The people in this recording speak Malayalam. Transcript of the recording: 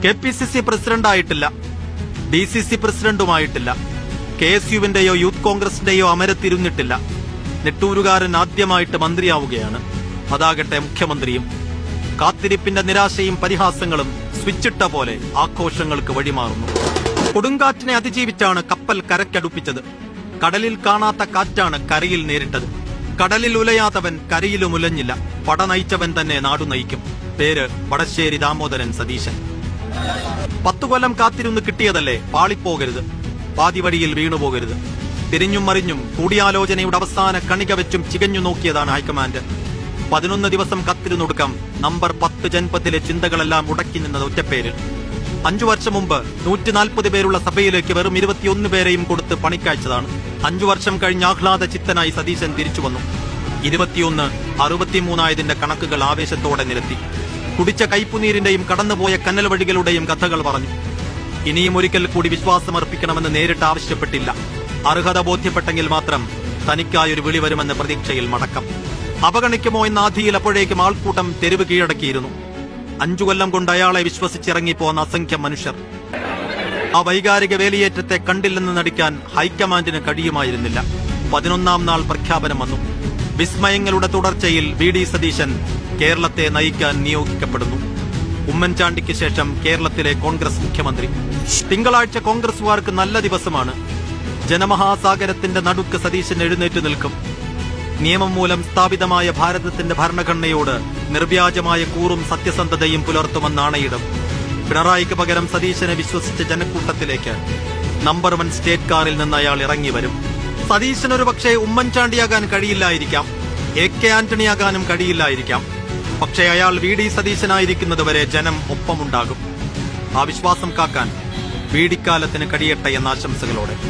KPCC പ്രസിഡന്റായിട്ടില്ല, DCC പ്രസിഡന്റുമായിട്ടില്ല, KSUവിന്റെയോ യൂത്ത് കോൺഗ്രസിന്റെയോ അമരത്തിരുന്നിട്ടില്ല. നെട്ടൂരുകാരൻ ആദ്യമായിട്ട് മന്ത്രിയാവുകയാണ്. അതാകട്ടെ മുഖ്യമന്ത്രിയും. കാത്തിരിപ്പിന്റെ നിരാശയും പരിഹാസങ്ങളും സ്വിച്ചിട്ട പോലെ ആഘോഷങ്ങൾക്ക് വഴിമാറുന്നു. കൊടുങ്കാറ്റിനെ അതിജീവിച്ചാണ് കപ്പൽ കരയ്ക്കടുപ്പിച്ചത്. കടലിൽ കാണാത്ത കാറ്റാണ് കരയിൽ നേരിട്ടത്. കടലിൽ ഉലയാത്തവൻ കരയിലും ഉലഞ്ഞില്ല. പട നയിച്ചവൻ തന്നെ നാടു നയിക്കും. പേര് വടശ്ശേരി ദാമോദരൻ സതീശൻ. 10 കൊല്ലം കാത്തിരുന്ന് കിട്ടിയതല്ലേ, പാളിപ്പോകരുത്, പാതിവഴിയിൽ വീണുപോകരുത്. തിരിഞ്ഞും മറിഞ്ഞും കൂടിയാലോചനയുടെ അവസാന കണിക വെച്ചും ചികഞ്ഞു നോക്കിയതാണ് ഹൈക്കമാൻഡ്. 11 ദിവസം കാത്തിരുന്നൊടുക്കാം. നമ്പർ 10 ജൻപത്തിലെ ചിന്തകളെല്ലാം ഉടക്കി നിന്നത് ഒറ്റപ്പേരിൽ. 5 വർഷം മുമ്പ് 140 പേരുള്ള സഭയിലേക്ക് വെറും 21 പേരെയും കൊടുത്ത് പണിക്കയച്ചതാണ്. 5 വർഷം കഴിഞ്ഞ് ആഹ്ലാദ ചിത്തനായി സതീശൻ തിരിച്ചു വന്നു. 21 63 കണക്കുകൾ ആവേശത്തോടെ നിരത്തി. കുടിച്ച കൈപ്പുനീരിന്റെയും കടന്നുപോയ കന്നൽ വഴികളുടെയും കഥകൾ പറഞ്ഞു. ഇനിയും ഒരിക്കൽ കൂടി വിശ്വാസമർപ്പിക്കണമെന്ന് നേരിട്ട് ആവശ്യപ്പെട്ടില്ല. അർഹത ബോധ്യപ്പെട്ടെങ്കിൽ മാത്രം തനിക്കായൊരു വിളി വരുമെന്ന പ്രതീക്ഷയിൽ മടക്കം. അവഗണിക്കുമോ എന്ന ആധിയിൽ അപ്പോഴേക്കും ആൾക്കൂട്ടം തെരുവ് കീഴടക്കിയിരുന്നു. 5 കൊല്ലം കൊണ്ട് അയാളെ വിശ്വസിച്ചിറങ്ങിപ്പോന്ന അസംഖ്യം മനുഷ്യർ. ആ വൈകാരിക വേലിയേറ്റത്തെ കണ്ടില്ലെന്ന് നടിക്കാൻ ഹൈക്കമാൻഡിന് കഴിയുമായിരുന്നില്ല. 11ാം നാൾ പ്രഖ്യാപനം വന്നു. വിസ്മയങ്ങളുടെ തുടർച്ചയിൽ VD സതീശൻ കേരളത്തെ നയിക്കാൻ നിയോഗിക്കപ്പെടുന്നു. ഉമ്മൻചാണ്ടിക്ക് ശേഷം കേരളത്തിലെ കോൺഗ്രസ് മുഖ്യമന്ത്രി. തിങ്കളാഴ്ച കോൺഗ്രസുകാർക്ക് നല്ല ദിവസമാണ്. ജനമഹാസാഗരത്തിന്റെ നടുക്ക് സതീശൻ എഴുന്നേറ്റ് നിൽക്കും. നിയമം മൂലം സ്ഥാപിതമായ ഭാരതത്തിന്റെ ഭരണഘടനയോട് നിർവ്യാജമായ കൂറും സത്യസന്ധതയും പുലർത്തുമെന്ന് ആണയിടും. പിണറായിക്ക് പകരം സതീശനെ വിശ്വസിച്ച ജനക്കൂട്ടത്തിലേക്ക് നമ്പർ 1 സ്റ്റേറ്റ് കാറിൽ നിന്ന് അയാൾ ഇറങ്ങി വരും. സതീശൻ ഒരു പക്ഷേ ഉമ്മൻചാണ്ടിയാകാൻ കഴിയില്ലായിരിക്കാം, AK ആന്റണിയാകാനും കഴിയില്ലായിരിക്കാം. പക്ഷേ അയാൾ VD സതീശനായിരിക്കുന്നതുവരെ ജനം ഒപ്പമുണ്ടാകും. ആ വിശ്വാസം കാക്കാൻ VD കാലത്തിന് കഴിയട്ടെ എന്ന ആശംസകളോടെ